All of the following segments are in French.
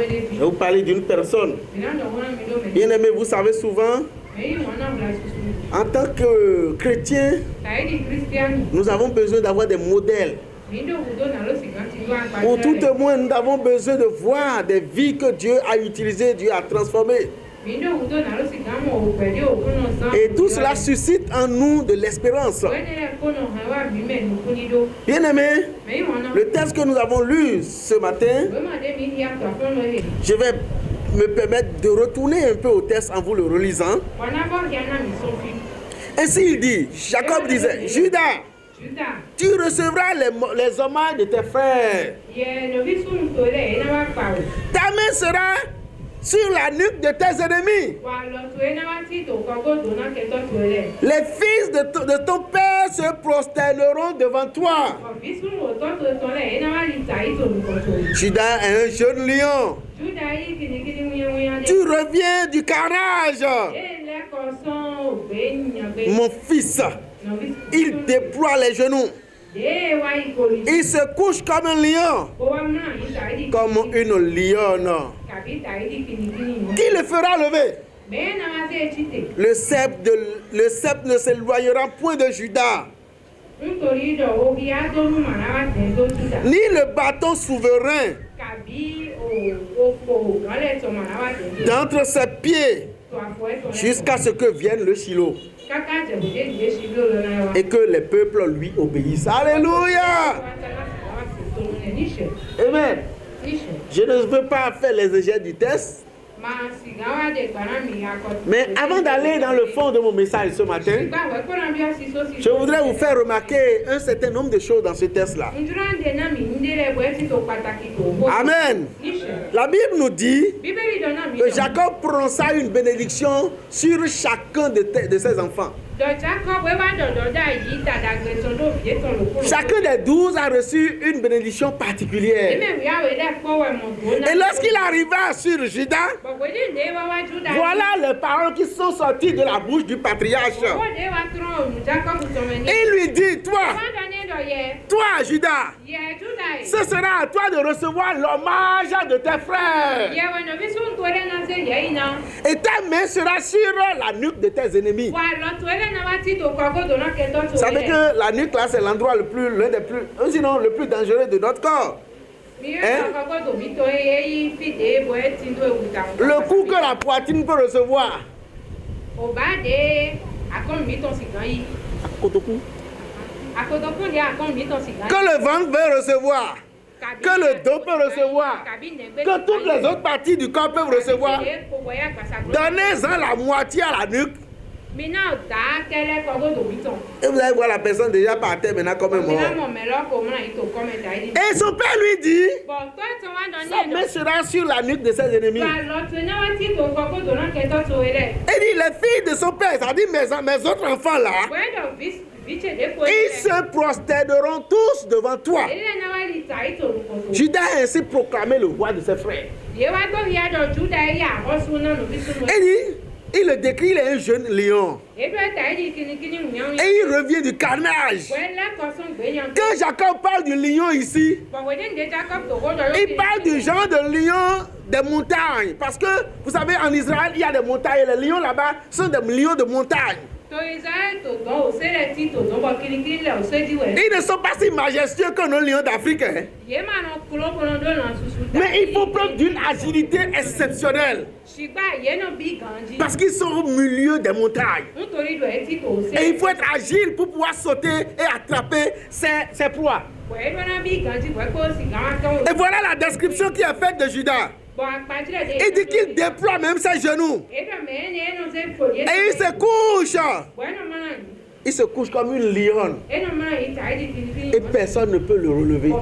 vais vous parler d'une personne. Bien aimé, vous savez souvent, en tant que chrétien, nous avons besoin d'avoir des modèles. Ou tout au moins, nous avons besoin de voir des vies que Dieu a utilisées, Dieu a transformées. Et tout cela suscite en nous de l'espérance. Bien aimé, le texte que nous avons lu ce matin, je vais me permettre de retourner un peu au texte en vous le relisant. Ainsi il dit, Jacob disait, Judas, tu recevras les hommages de tes frères. Ta main sera sur la nuque de tes ennemis. Les fils de ton père se prosterneront devant toi. Judas est un jeune lion. Tu reviens du carnage. Mon fils, il déploie les genoux. Il se couche comme un lion, comme une lionne. Qui le fera lever? Le sceptre ne s'éloignera point de Judas, ni le bâton souverain d'entre ses pieds, jusqu'à ce que vienne le Shiloh et que les peuples lui obéissent. Alléluia! Amen. Je ne veux pas faire l'exégèse du texte. Mais avant d'aller dans le fond de mon message ce matin, je voudrais vous faire remarquer un certain nombre de choses dans ce texte-là. Amen. La Bible nous dit que Jacob prononça une bénédiction sur chacun de ses enfants. Chacun des 12 a reçu une bénédiction particulière. Et lorsqu'il arriva sur Judas, voilà les paroles qui sont sorties de la bouche du patriarche. Il lui dit, toi Judas, ce sera à toi de recevoir l'hommage de tes frères. Et ta main sera sur la nuque de tes ennemis. Vous savez que la nuque là, c'est l'endroit l'un des plus, sinon le plus dangereux de notre corps. Hein? Le coup que la poitrine peut recevoir. Que le ventre peut recevoir. Que le dos peut recevoir. Que toutes les autres parties du corps peuvent recevoir. Donnez-en la moitié à la nuque. Et vous allez voir la personne déjà par terre maintenant comme un mort. Et son père lui dit, sa main sera sur la nuque de ses ennemis. Et dit, les filles de son père, c'est-à-dire mes autres enfants là, ils se prosterneront tous devant toi. Judas a ainsi proclamé le roi de ses frères. Et dit, il le décrit, il est un jeune lion. Et il revient du carnage. Quand Jacob parle du lion ici, il parle du genre de lion des montagnes. Parce que, vous savez, en Israël, il y a des montagnes. Et les lions là-bas sont des lions de montagne. Ils ne sont pas si majestueux que nos lions d'Afrique. Hein? Mais il faut preuve d'une agilité exceptionnelle. Parce qu'ils sont au milieu des montagnes. Et il faut être agile pour pouvoir sauter et attraper ses proies. Et voilà la description qui est faite de Judas. Il dit qu'il déploie même ses genoux. Et il se couche. Il se couche comme une lionne. Et personne ne peut le relever.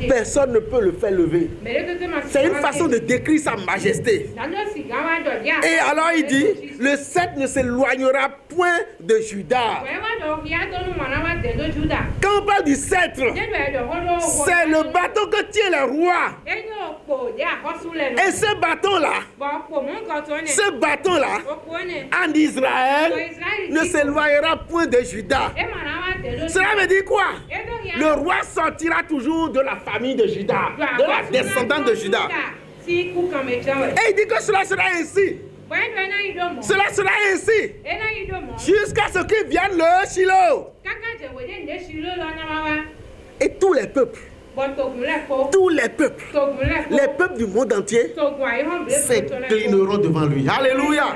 Personne ne peut le faire lever. C'est une façon de décrire sa majesté. Et alors il dit, le sceptre ne s'éloignera point de Judas. Quand on parle du sceptre, c'est le bâton que tient le roi. Et ce bâton-là, en Israël, ne s'éloignera point de Judas. Cela veut dire quoi? Le roi sortira toujours de la famille de Judas, de la descendance de Judas. Et il dit que cela sera ainsi. Cela sera ainsi. Jusqu'à ce qu'il vienne le Shiloh. Et tous les peuples, les peuples du monde entier s'inclineront devant lui. Alléluia.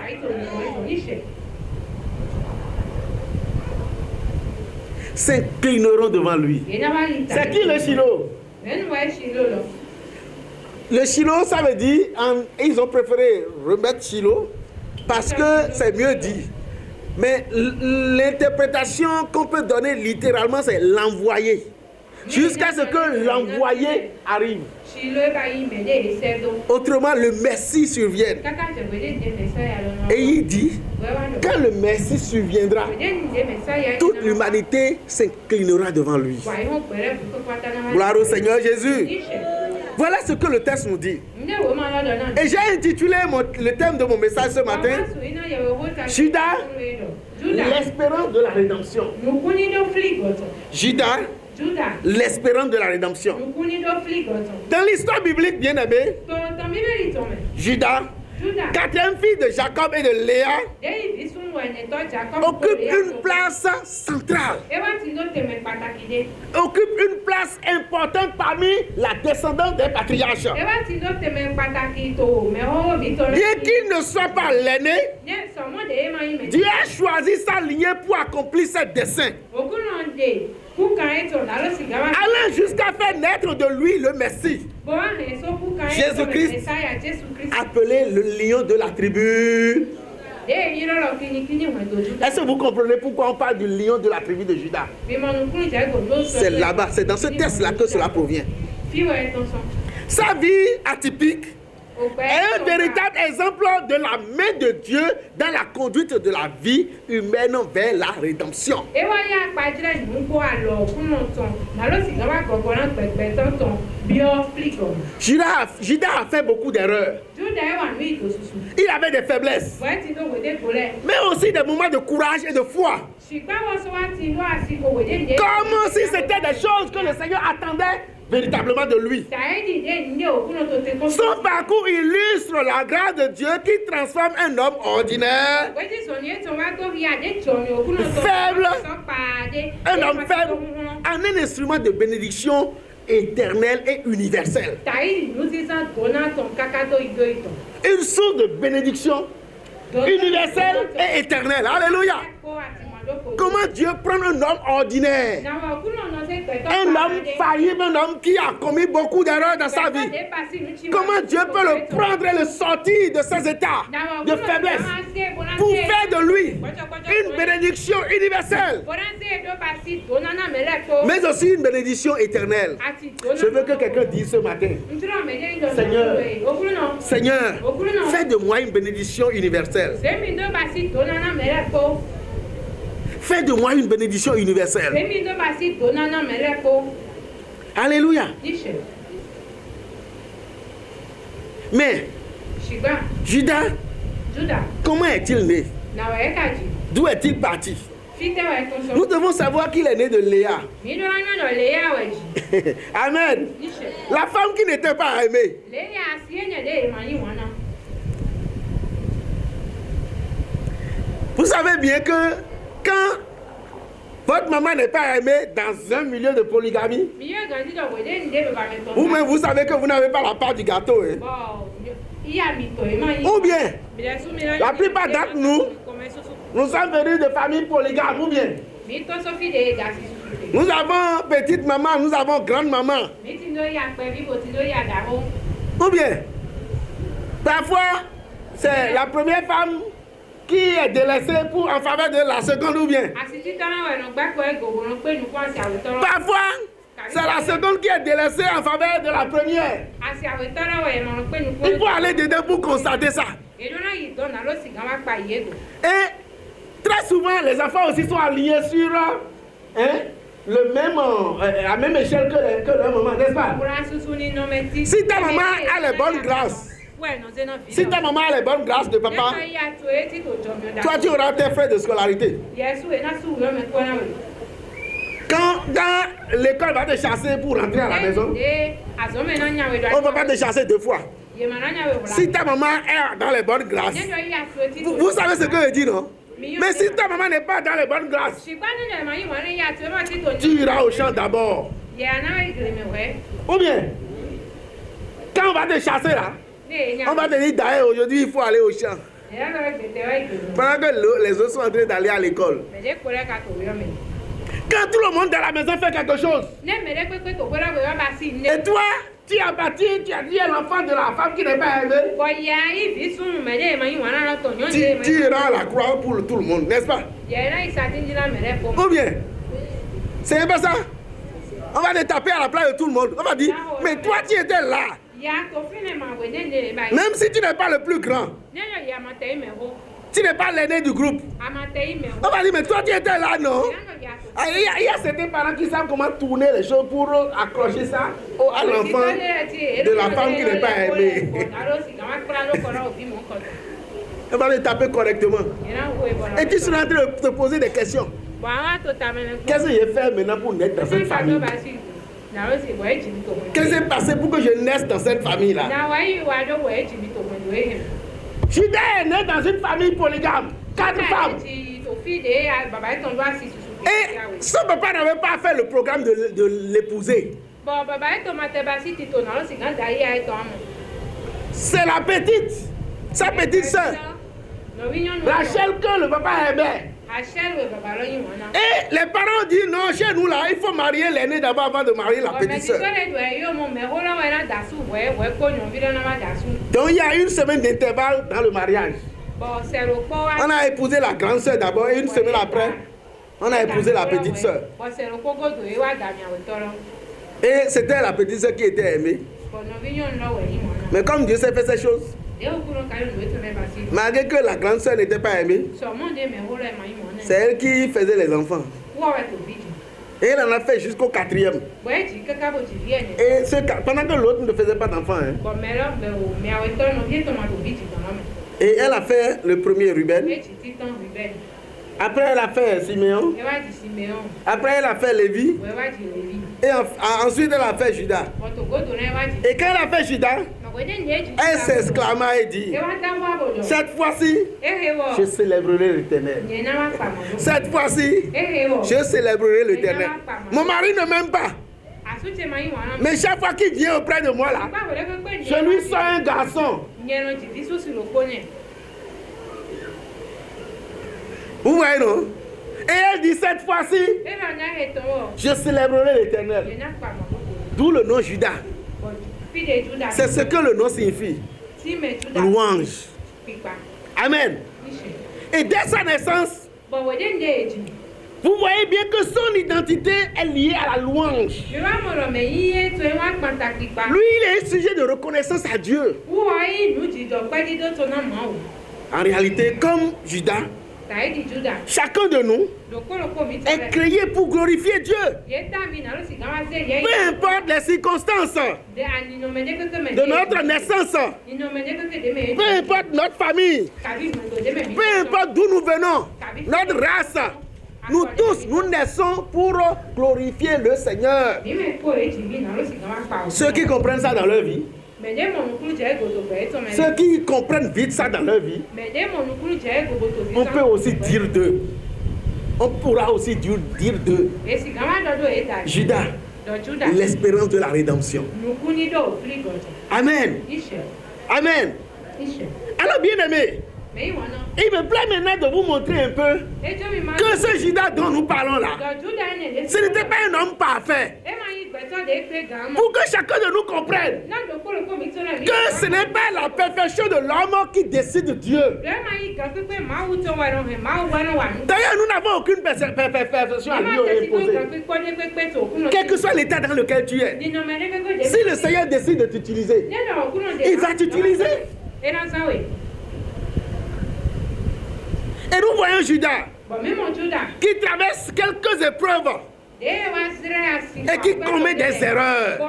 S'inclineront devant lui. C'est qui le Shiloh? Le Shiloh, ça veut dire, ils ont préféré remettre Shiloh parce que c'est mieux dit. Mais l'interprétation qu'on peut donner littéralement, c'est l'envoyé. Jusqu'à ce que l'envoyé arrive. Autrement, le Messie survienne. Et il dit, quand le Messie surviendra, toute l'humanité s'inclinera devant lui. Gloire au Seigneur Jésus. Voilà ce que le texte nous dit. Et j'ai intitulé le thème de mon message ce matin, Judas, l'espérance de la rédemption. Judas, l'espérance de la rédemption. Dans l'histoire biblique, bien aimé, Judas, quatrième fille de Jacob et de Léa, occupe une place centrale. Occupe une place importante parmi la descendance des patriarches. Bien qu'il ne soit pas l'aîné, Dieu a choisi sa lignée pour accomplir ses desseins. Allant jusqu'à faire naître de lui le Messie, Jésus-Christ, appelé le lion de la tribu. Est-ce que vous comprenez pourquoi on parle du lion de la tribu de Judas? C'est là-bas, c'est dans ce texte-là que cela provient. Sa vie atypique est un véritable exemple de la main de Dieu dans la conduite de la vie humaine vers la rédemption. Judas a fait beaucoup d'erreurs. Il avait des faiblesses, mais aussi des moments de courage et de foi. Comme si c'était des choses que le Seigneur attendait véritablement de lui. Son parcours illustre la grâce de Dieu qui transforme un homme ordinaire, faible, un homme faible, en un instrument de bénédiction éternelle et universelle. Une source de bénédiction universelle et éternelle. Alléluia. Comment Dieu prend un homme ordinaire, un homme faillible, un homme qui a commis beaucoup d'erreurs dans sa vie. Comment Dieu peut le prendre et le sortir de ses états de faiblesse pour faire de lui une bénédiction universelle, mais aussi une bénédiction éternelle. Je veux que quelqu'un dise ce matin, Seigneur, Seigneur, fais de moi une bénédiction universelle. Fais de moi une bénédiction universelle. Alléluia. Mais Judas, comment est-il né? D'où est-il parti? Nous devons savoir qu'il est né de Léa. Amen. La femme qui n'était pas aimée. Vous savez bien que quand votre maman n'est pas aimée dans un milieu de polygamie, ou même vous savez que vous n'avez pas la part du gâteau. Hein? Ou bien, la plupart d'entre nous, nous sommes venus de familles polygames. Ou bien, nous avons petite maman, nous avons grande maman. Ou bien, parfois, c'est la première femme qui est délaissée en faveur de la seconde ou bien. Parfois, c'est la seconde qui est délaissée en faveur de la première. Il faut aller dedans pour constater ça. Et très souvent, les enfants aussi sont alignés sur le même, la même échelle que leur maman, n'est-ce pas? Si ta maman a les bonnes grâces, si ta maman a les bonnes grâces de papa, toi tu auras tes frais de scolarité. Quand l'école va te chasser pour rentrer à la maison, on ne va pas te chasser deux fois. Si ta maman est dans les bonnes grâces, vous savez ce que je dis, non? Mais si ta maman n'est pas dans les bonnes grâces, tu iras au champ d'abord. Ou bien, quand on va te chasser là, on va te dire d'ailleurs aujourd'hui il faut aller au champ. Pendant que les autres sont en train d'aller à l'école. Quand tout le monde dans la maison fait quelque chose, et toi, tu as bâti, tu as dit à l'enfant de la femme qui n'est pas aimée, tu iras à la croix pour tout le monde, n'est-ce pas? Ou bien, c'est pas ça? On va te taper à la place de tout le monde. On va dire, mais toi tu étais là. Même si tu n'es pas le plus grand, tu n'es pas l'aîné du groupe. On va dire, mais toi tu étais là, non? Il y a certains parents qui savent comment tourner les choses pour accrocher ça à l'enfant de la femme qui n'est pas aimée. On va le taper correctement. Et tu seras en train de te poser des questions. Qu'est-ce que j'ai fait maintenant pour naître dans cette famille? Qu'est-ce qui s'est passé pour que je naisse dans cette famille-là? Juda est né dans une famille polygame, 4 femmes. Et son papa n'avait pas fait le programme de l'épouser. C'est la petite, sa petite soeur, Rachel, que le papa aimait. Et les parents disent non, chez nous là, il faut marier l'aîné d'abord avant de marier la petite soeur. Donc il y a une semaine d'intervalle dans le mariage. On a épousé la grande soeur d'abord et une semaine après, on a épousé la petite soeur. Et c'était la petite soeur qui était aimée. Mais comme Dieu s'est fait ces choses, malgré que la grande soeur n'était pas aimée, c'est elle qui faisait les enfants. Et elle en a fait jusqu'au 4e. Et pendant que l'autre ne faisait pas d'enfants. Et elle a fait le premier Ruben. Après elle a fait Siméon. Après elle a fait Lévi. Et ensuite elle a fait Judas. Et quand elle a fait Judas, elle s'exclama et dit, cette fois-ci, je célébrerai l'Éternel. Cette fois-ci, je célébrerai l'Éternel. Mon mari ne m'aime pas. Mais chaque fois qu'il vient auprès de moi là, je lui sors un garçon. Vous voyez, non? Et elle dit cette fois-ci, je célébrerai l'Éternel. D'où le nom Judas. C'est ce que le nom signifie. Louange. Amen. Et dès sa naissance, vous voyez bien que son identité est liée à la louange. Lui, il est sujet de reconnaissance à Dieu. En réalité, comme Judas, chacun de nous est créé pour glorifier Dieu. Peu importe les circonstances de notre naissance, peu importe notre famille, peu importe d'où nous venons, notre race, nous tous, nous naissons pour glorifier le Seigneur. Ceux qui comprennent ça dans leur vie, ceux qui comprennent vite ça dans leur vie, on peut aussi dire d'eux. On pourra aussi dire d'eux. Judas, l'espérance de la rédemption. Amen. Amen. Alors bien aimé, il me plaît maintenant de vous montrer un peu que ce Judas dont nous parlons là, ce n'était pas un homme parfait. Pour que chacun de nous comprenne que ce n'est pas la perfection de l'homme qui décide de Dieu. D'ailleurs, nous n'avons aucune perfection à lui imposer. Quel que soit l'état dans lequel tu es, si le Seigneur décide de t'utiliser, il va t'utiliser. Et nous voyons Judas qui traverse quelques épreuves et qui commet des erreurs.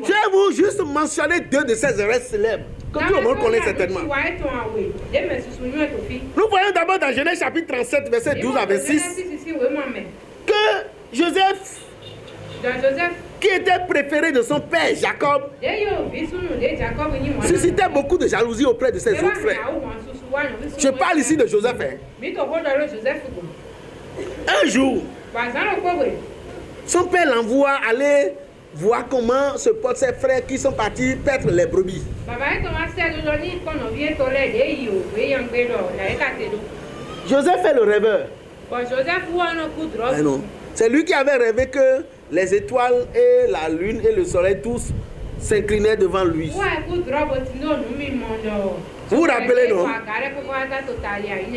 Je vais vous juste mentionner 2 de ces erreurs célèbres que tout le monde connaît certainement. Nous voyons d'abord dans Genèse chapitre 37, verset 12 à 26, que Joseph, qui était préféré de son père Jacob, suscitait beaucoup de jalousie auprès de ses autres frères. Je parle ici de Joseph. Un jour, son père l'envoie aller voir comment se portent ses frères qui sont partis paître les brebis. Joseph est le rêveur. Mais non. C'est lui qui avait rêvé que les étoiles et la lune et le soleil tous s'inclinaient devant lui. Vous vous rappelez, non?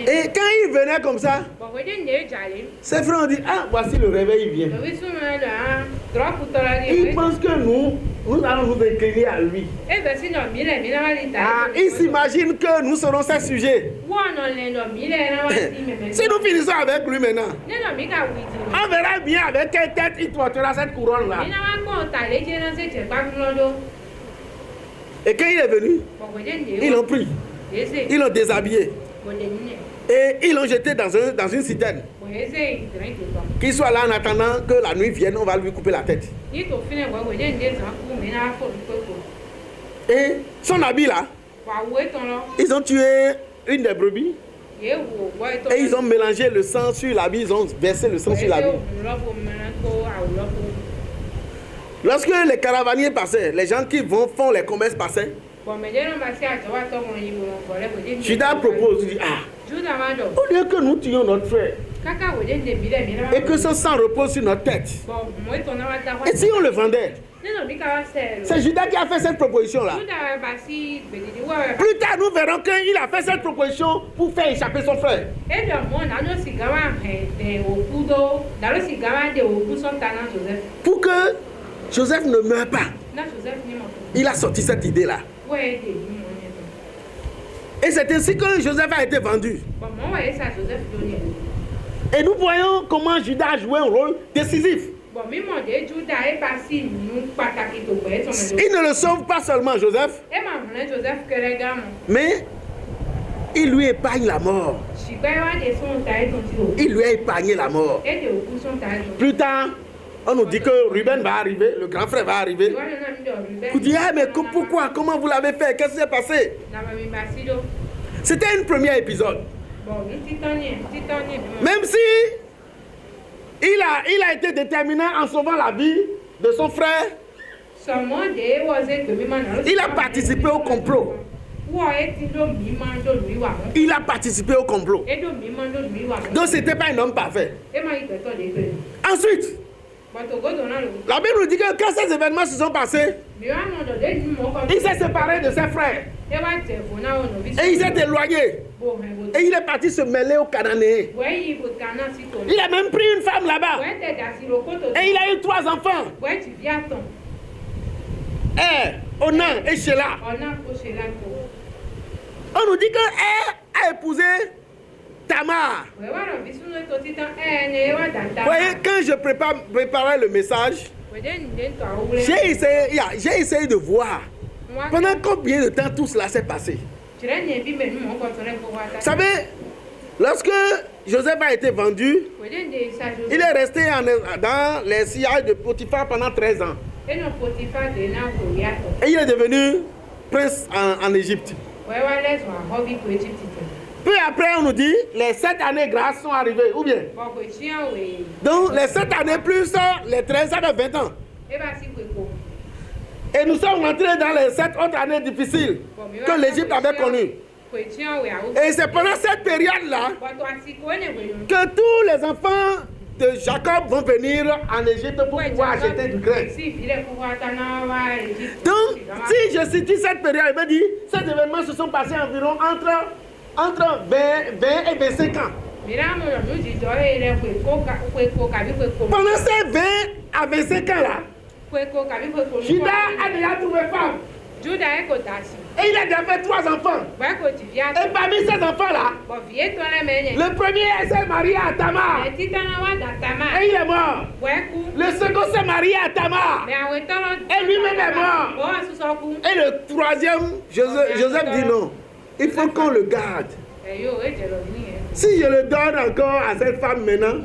Et quand il venait comme ça, ses frères ont dit, ah, voici le réveil, il vient. Il pense que nous allons nous incliner à lui. Ah, il s'imagine que nous serons ses sujets. Si nous finissons avec lui maintenant, on verra bien avec quelle tête il portera cette couronne-là. Et quand il est venu, ils l'ont pris, ils l'ont déshabillé et ils l'ont jeté dans une citerne. Qu'il soit là en attendant que la nuit vienne, on va lui couper la tête. Et son habit là, ils ont tué une des brebis et ils ont mélangé le sang sur l'habit, ils ont versé le sang sur l'habit. Lorsque les caravaniers passaient, les gens qui font les commerces passaient, Judas propose, il dit, ah, au lieu que nous tuions notre frère et que ce sang repose sur notre tête, et si on le vendait? C'est Judas qui a fait cette proposition-là. Plus tard, nous verrons qu'il a fait cette proposition pour faire échapper son frère. Pour que Joseph ne meure pas. Il a sorti cette idée-là. Et c'est ainsi que Joseph a été vendu. Et nous voyons comment Judas a joué un rôle décisif. Il ne le sauve pas seulement, Joseph, mais il lui épargne la mort. Il lui a épargné la mort. Plus tard, on nous dit que Ruben va arriver, le grand frère va arriver. Vous dites, ah, mais pourquoi? Comment vous l'avez fait? Qu'est-ce qui s'est passé? C'était un premier épisode. Même si il a été déterminant en sauvant la vie de son frère, il a participé au complot. Il a participé au complot. Donc ce n'était pas un homme parfait. Ensuite, la Bible nous dit que quand ces événements se sont passés, il s'est séparé de ses frères. Et il s'est éloigné. Et il est parti se mêler aux Cananéens. Il a même pris une femme là-bas. Et il a eu 3 enfants. Onan et Sheila. On nous dit qu'elle a épousé Tamar. Vous voyez, quand je préparais le message, j'ai essayé de voir pendant combien de temps tout cela s'est passé. Vous savez, lorsque Joseph a été vendu, il est resté dans les sillages de Potiphar pendant 13 ans. Et il est devenu prince en Égypte. Peu après, on nous dit, les 7 années grâces sont arrivées, ou bien? Donc, les 7 années plus les 13, ça fait 20 ans. Et nous sommes entrés dans les 7 autres années difficiles que l'Égypte avait connues. Et c'est pendant cette période-là que tous les enfants de Jacob vont venir en Égypte pour pouvoir acheter du grain. Donc, si je situe cette période, il me dit, ces événements se sont passés environ entre 20 et 25 ans. Pendant ces 20 à 25 ans-là, Judas a déjà trouvé femme. Et il a déjà fait 3 enfants. Et parmi ces enfants-là, le premier s'est marié à Tamar. Et il est mort. Le second s'est marié à Tamar. Et lui-même est mort. Et le troisième, Joseph dit non. Il faut qu'on le garde. Si je le donne encore à cette femme maintenant,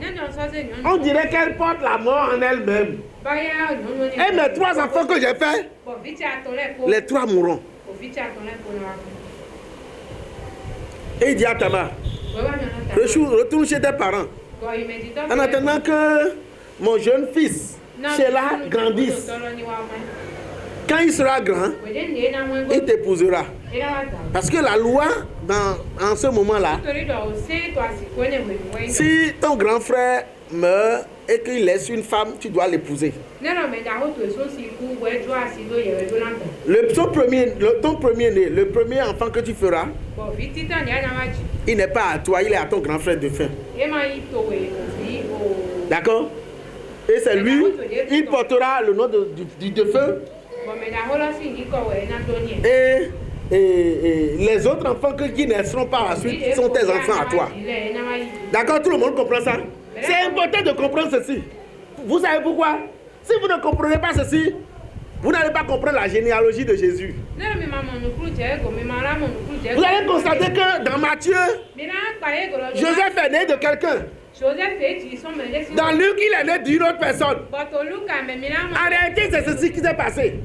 on dirait qu'elle porte la mort en elle-même. Et mes 3 enfants que j'ai faits, les 3 mourront. Et il dit à Tamar, retourne chez tes parents. En attendant que mon jeune fils, Sheila, grandisse. Quand il sera grand, il t'épousera. Parce que la loi, en ce moment-là, si ton grand frère meurt et qu'il laisse une femme, tu dois l'épouser. Ton premier-né, le premier enfant que tu feras, il n'est pas à toi, il est à ton grand frère défunt. D'accord? Et c'est lui, il portera le nom du défunt. Et les autres enfants qui naîtront par la suite sont tes enfants à toi. D'accord, tout le monde comprend ça? C'est important de comprendre ceci. Vous savez pourquoi? Si vous ne comprenez pas ceci, vous n'allez pas comprendre la généalogie de Jésus. Vous allez constater que dans Matthieu, Joseph est né de quelqu'un. Dans Luc, il est né d'une autre personne. En réalité, c'est ceci qui s'est passé.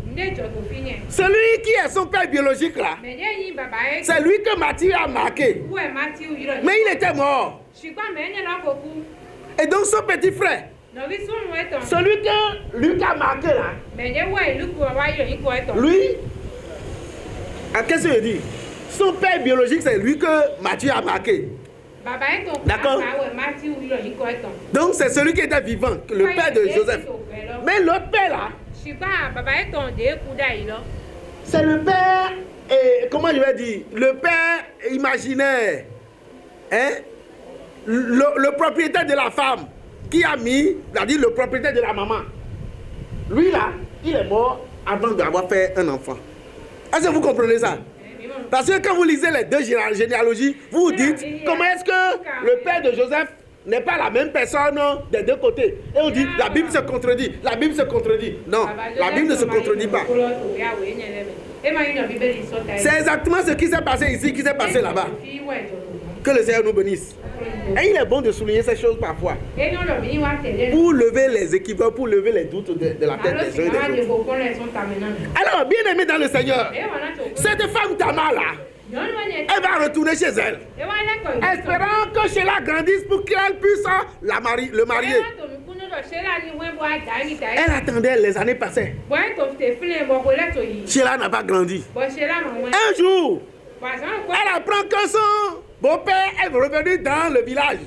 Celui qui est son père biologique là, c'est lui que Matthieu a marqué. Mais il était mort. Et donc son petit frère, celui que Luc a marqué là, lui, qu'est-ce que je dis? Son père biologique, c'est lui que Matthieu a marqué. D'accord? Donc c'est celui qui était vivant, le père de Joseph. Mais l'autre père là, c'est le père, comment je vais dire, le père imaginaire. Hein? Le propriétaire de la femme qui a mis, c'est-à-dire le propriétaire de la maman. Lui là, il est mort avant d'avoir fait un enfant. Est-ce que vous comprenez ça? Parce que quand vous lisez les 2 généalogies, vous vous dites comment est-ce que le père de Joseph n'est pas la même personne des 2 côtés. Et on dit la Bible se contredit, la Bible se contredit. Non, la Bible ne se contredit pas. C'est exactement ce qui s'est passé ici, qui s'est passé là-bas. Que le Seigneur nous bénisse. Et il est bon de souligner ces choses parfois. Pour lever les équivoques, pour lever les doutes de la tête des uns et des autres. Alors, bien aimé dans le Seigneur, cette femme Tamar là, elle va retourner chez elle, espérant que Sheila grandisse pour qu'elle puisse le marier. Elle attendait, les années passaient. Sheila n'a pas grandi. Un jour, elle apprend que son beau-père est revenu dans le village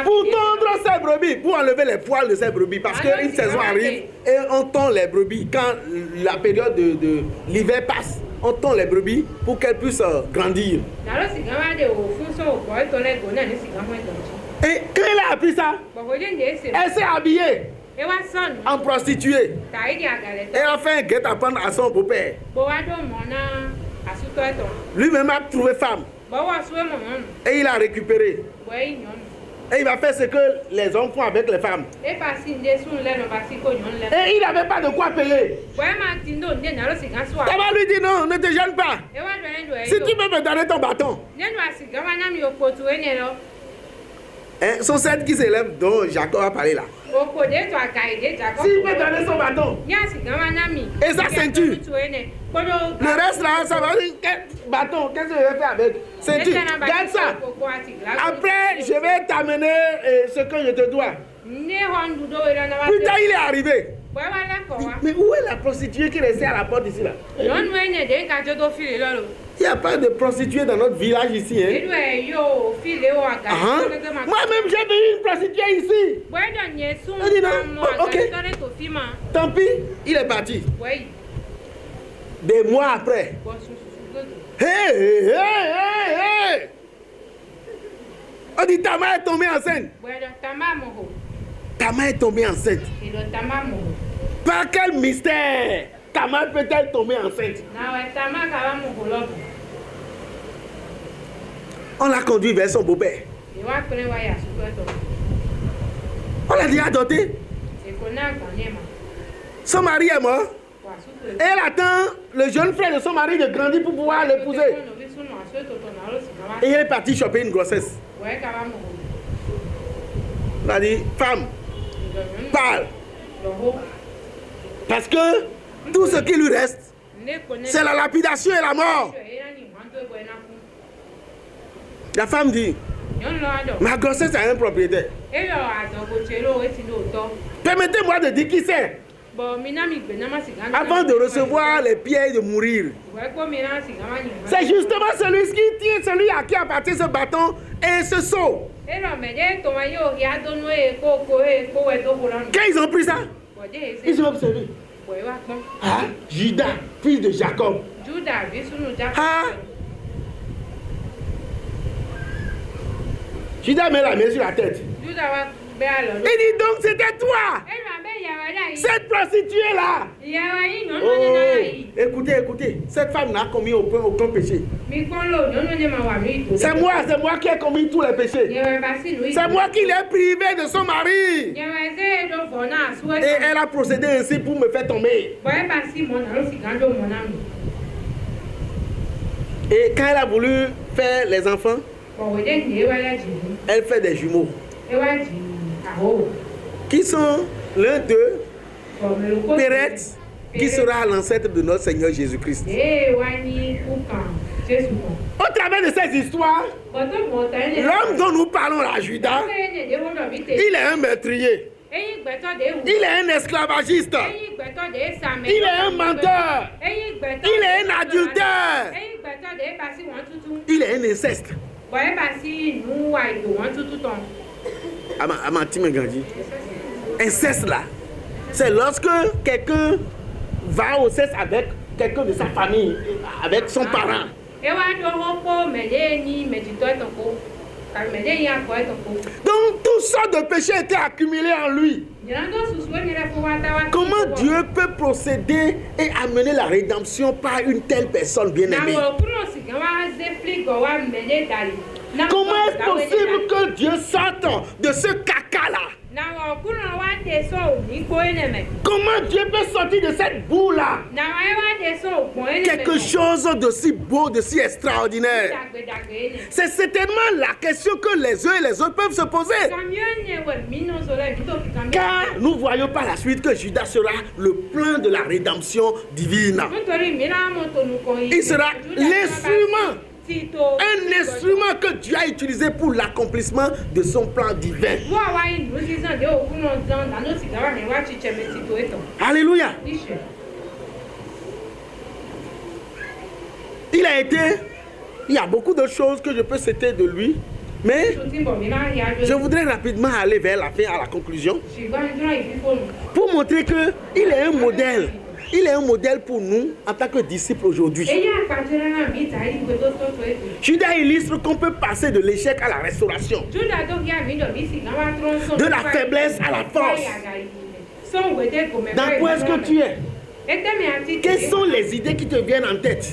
pour tondre ses brebis, pour enlever les poils de ses brebis, parce qu'une saison arrive et on tond les brebis. Quand la période de l'hiver passe, on tond les brebis pour qu'elles puissent grandir. Et quand elle a appris ça, elle s'est habillée en prostituée. Elle a fait un guet-apens à son beau-père. Lui-même a trouvé femme. Et il a récupéré. Et il va faire ce que les hommes font avec les femmes. Et il n'avait pas de quoi payer. Tamar lui dit non, ne te gêne pas. Si tu peux me donner ton bâton. Son set qui s'élève dont Jacob a parlé là. S'il peut donner son bâton et sa ceinture, le reste là, ça va dire bâton, qu'est-ce que je vais faire avec ceinture? Garde ça. Après, je vais t'amener ce que je te dois. Plus tard, il est arrivé. Mais où est la prostituée qui restait à la porte ici là? Il n'y a pas de prostituée dans notre village ici. Hein? Moi-même, j'ai vu une prostituée ici. Je dis non, ok. Tant pis, il est parti. Des mois après. Hey! On dit Tamar est tombée enceinte. Tamar est tombée enceinte. Par quel mystère Tamar peut-elle tomber enceinte? On l'a conduit vers son beau-père. On l'a dit adopté. Son mari est mort. Et elle attend le jeune frère de son mari de grandir pour pouvoir l'épouser. Et elle est partie choper une grossesse. Elle a dit, femme, parle. Parce que tout ce qui lui reste, c'est la lapidation et la mort. La femme dit, ma grossesse a un propriétaire. Permettez-moi de dire qui c'est. Avant de recevoir les pierres et de mourir. C'est justement celui qui tient, celui à qui appartient ce bâton et ce seau. Quand ils ont pris ça, ils ont observé. Ah, Judas, fils de Jacob. Ah, Judas met la main sur la tête. Il dit donc c'était toi, cette prostituée-là. Oh, écoutez, cette femme n'a commis aucun péché. C'est moi qui ai commis tous les péchés. C'est moi qui l'ai privée de son mari. Et elle a procédé ainsi pour me faire tomber. Et quand elle a voulu faire les enfants, elle fait des jumeaux. Qui sont l'un d'eux, Péretz, qui sera l'ancêtre de notre Seigneur Jésus-Christ. Au travers de ces histoires, l'homme dont nous parlons là, Judas, il est un meurtrier. Il est un esclavagiste. Il est un menteur. Il est un adultère. Il est un inceste. Inceste là, c'est lorsque quelqu'un va au sexe avec quelqu'un de sa famille, avec son parent. Donc toutes sortes de péchés étaient accumulés en lui. Comment Dieu peut procéder et amener la rédemption par une telle personne bien-aimée? Comment est-ce possible que Dieu sorte de ce caca-là? Comment Dieu peut sortir de cette boue-là quelque chose de si beau, de si extraordinaire? C'est certainement la question que les uns et les autres peuvent se poser. Car nous voyons par la suite que Judas sera le plan de la rédemption divine. Il sera l'instrument. Un instrument que Dieu a utilisé pour l'accomplissement de son plan divin. Alléluia. Il y a beaucoup de choses que je peux citer de lui, mais je voudrais rapidement aller vers la fin, à la conclusion, pour montrer qu'il est un modèle. Il est un modèle pour nous en tant que disciples aujourd'hui. Judas illustre qu'on peut passer de l'échec à la restauration, de la faiblesse à la force. Dans quoi est-ce que tu es? Quelles sont les idées qui te viennent en tête?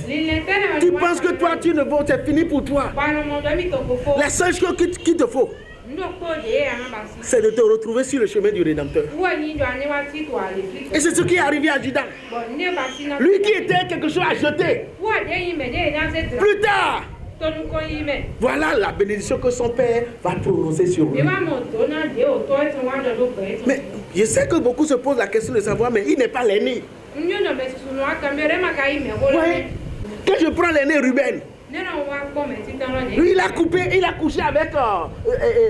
Tu penses que toi, tu ne vaux, c'est fini pour toi. La seule chose qu'il te faut, c'est de te retrouver sur le chemin du Rédempteur. Et c'est ce qui est arrivé à Judas. Lui qui était quelque chose à jeter. Plus tard, voilà la bénédiction que son père va prononcer sur lui. Mais je sais que beaucoup se posent la question de savoir, mais il n'est pas l'aîné. Ouais. Quand je prends l'aîné Ruben, lui, il a couché avec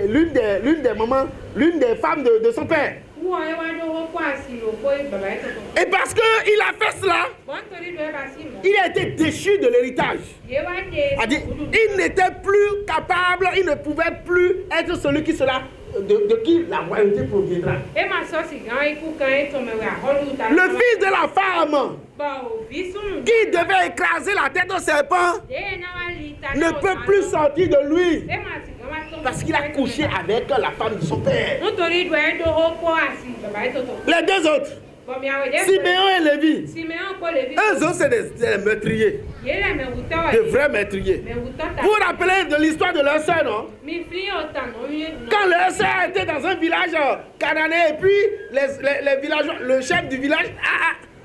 l'une des mamans, l'une des femmes de son père. Et parce qu'il a fait cela, il a été déchu de l'héritage. Il n'était plus capable, il ne pouvait plus être celui qui sera de qui la royauté proviendra. Le fils de la femme qui devait écraser la tête au serpent ne peut plus sortir de lui parce qu'il a couché avec la femme de son père. Les deux autres, Siméon et Lévi, eux autres c'est des meurtriers, de vrais meurtriers. Vous vous rappelez de l'histoire de leur soeur, non? Quand leur soeur était dans un village cananéen et puis les villageois, le chef du village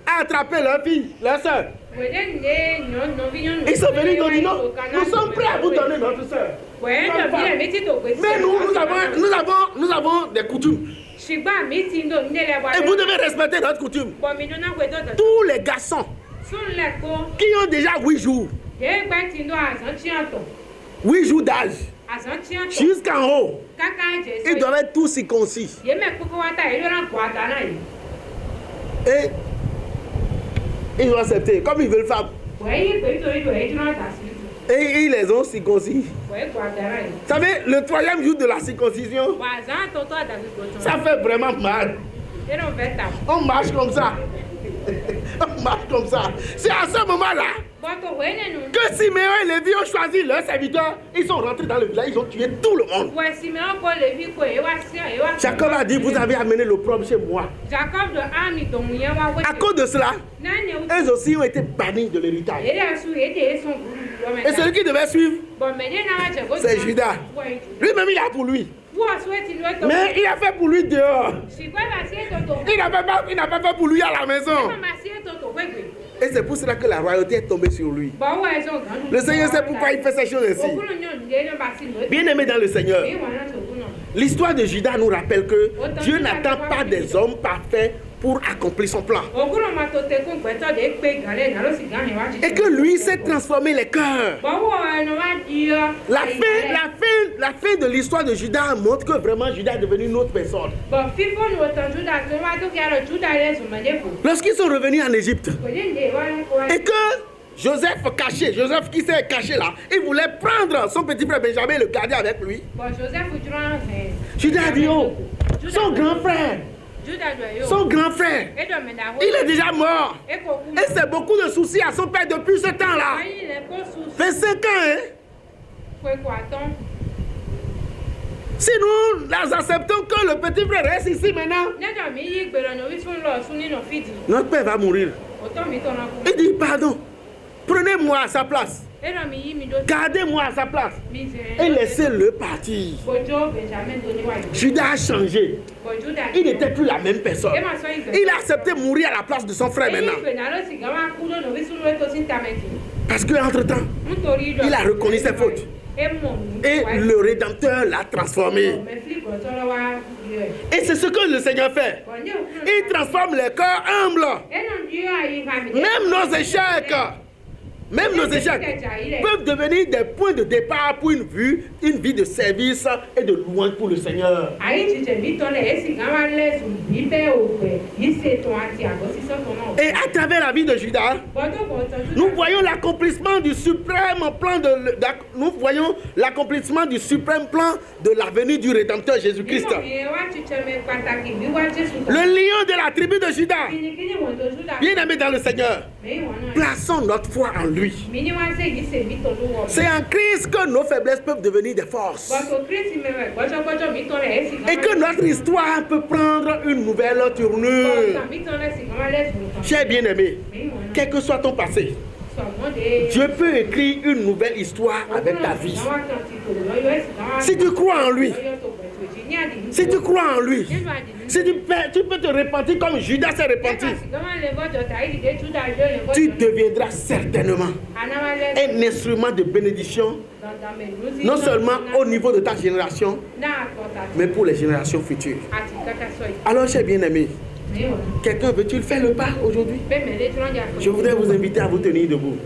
a attrapé leur fille, leur soeur. Ils sont venus, ils ont dit non, nous sommes prêts à vous donner notre soeur. Mais nous avons des coutumes. Et vous devez respecter notre coutume. Tous les garçons qui ont déjà 8 jours, 8 jours d'âge, jusqu'en haut, ils doivent être tous circoncis. Et ils ont accepté, comme ils veulent faire. Et ils les ont circoncis. Vous savez, le 3e jour de la circoncision, ça fait vraiment mal. On marche comme ça. On marche comme ça. C'est à ce moment-là que Siméon et Lévi ont choisi leurs serviteurs. Ils sont rentrés dans le village, ils ont tué tout le monde. Jacob a dit, vous avez amené l'opprobre chez moi. À cause de cela, eux aussi ont été bannis de l'héritage. Et celui qui devait suivre, c'est Judas. Lui-même, il a pour lui. Mais il a fait pour lui dehors. Il n'a pas fait pour lui à la maison. Et c'est pour cela que la royauté est tombée sur lui. Le Seigneur sait pourquoi il fait ces choses ainsi. Bien aimé dans le Seigneur, l'histoire de Judas nous rappelle que Dieu n'attend pas des hommes parfaits pour accomplir son plan. Et que lui sait transformer les cœurs. La fin de l'histoire de Judas montre que vraiment Judas est devenu une autre personne. Lorsqu'ils sont revenus en Égypte et que Joseph qui s'est caché là, il voulait prendre son petit frère Benjamin et le garder avec lui. Judas a dit, oh, son grand frère, il est déjà mort. Et c'est beaucoup de soucis à son père depuis ce temps-là. 25 ans, hein? Si nous acceptons que le petit frère reste ici maintenant, notre père va mourir. Il dit, pardon, prenez-moi à sa place. Gardez-moi à sa place et laissez-le partir. Judas a changé. Il n'était plus la même personne. Il a accepté de mourir à la place de son frère maintenant. Parce qu'entre-temps, il a reconnu ses fautes. Et le Rédempteur l'a transformé. Et c'est ce que le Seigneur fait. Il transforme les cœurs humbles. Même nos échecs. Même nos échecs peuvent devenir des points de départ pour une vie de service et de louange pour le Seigneur. Et à travers la vie de Judas, nous voyons l'accomplissement du suprême plan de la venue du Rédempteur Jésus-Christ. Le lion de la tribu de Judas, bien aimé dans le Seigneur, plaçons notre foi en lui. C'est en Christ que nos faiblesses peuvent devenir des forces. Et que notre histoire peut prendre une nouvelle tournure. Cher bien-aimé, quel que soit ton passé, Dieu peut écrire une nouvelle histoire avec ta vie. Si tu crois en lui, si tu crois en lui, si tu peux te repentir comme Judas s'est repenti, tu deviendras certainement un instrument de bénédiction, non seulement au niveau de ta génération, mais pour les générations futures. Alors, cher bien-aimé, quelqu'un veut-il faire le pas aujourd'hui? Je voudrais vous inviter à vous tenir debout.